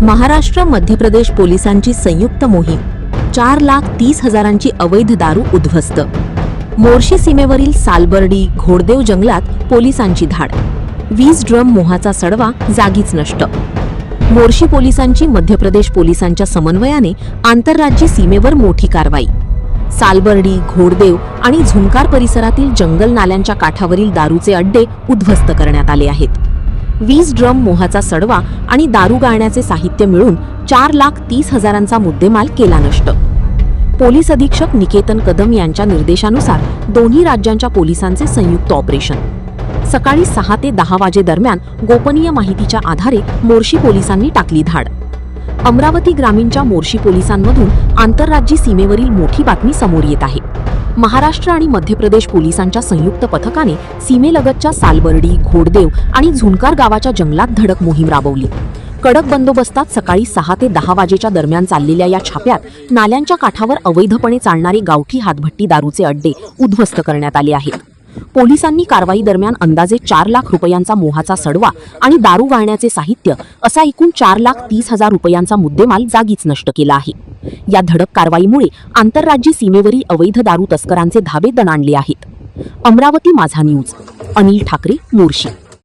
महाराष्ट्र मध्य प्रदेश पोलिसांची संयुक्त मोहीम 4,30,000ची अवैध दारू उद्ध्वस्त। मोर्शी सीमेवरील सालबर्डी घोडदेव जंगलात पोलिसांची धाड। 20 ड्रम मोहाचा सडवा जागीच नष्ट। मोर्शी पोलिसांची मध्य प्रदेश पोलिसांच्या समन्वयाने आंतरराज्य सीमेवर मोठी कारवाई। सालबर्डी घोडदेव आणि झुंकार परिसरातील जंगल नाल्यांच्या काठावरील दारूचे अड्डे उद्ध्वस्त करण्यात आले आहेत। 20 ड्रम मोहाचा सडवा आणि दारू गाळण्याचे साहित्य मिळून 4,30,000चा मुद्देमाल केला नष्ट। पोलीस अधीक्षक निकेतन कदम यांच्या निर्देशानुसार दोन्ही राज्यांच्या पोलिसांचे संयुक्त ऑपरेशन। सकाळी 6 ते 10 वाजे दरम्यान गोपनीय माहितीच्या आधारे मोर्शी पोलिसांनी टाकली धाड। अमरावती ग्रामीणच्या मोर्शी पोलिसांमधून आंतरराज्य सीमेवरील मोठी बातमी समोर येत आहे। महाराष्ट्र आणि मध्य प्रदेश पोलिसांच्या संयुक्त पथकाने सीमेलगतच्या सालबर्डी घोडदेव आणि झुंकार गावाच्या जंगलात धडक मोहीम राबवली। कडक बंदोबस्तात सकाळी 6 ते 10 वाजेच्या दरम्यान चाललेल्या या छाप्यात नाल्यांच्या काठावर अवैधपणे चालणारे गावठी हातभट्टी दारूचे अड्डे उद्ध्वस्त करण्यात आले आहेत। पोलिसांनी कारवाई दरम्यान अंदाजे 4 लाख रुपयांचा मोहाचा सडवा आणि दारू गाळण्याचे साहित्य असा एकूण 4,30,000 रुपयांचा मुद्देमाल जागीच नष्ट केला आहे। या धडक कारवाईमुळे आंतरराज्य सीमेवरील अवैध दारू तस्करांचे धाबे दणाणले आहेत। अमरावती माझा न्यूज, अनिल ठाकरे, मोर्शी।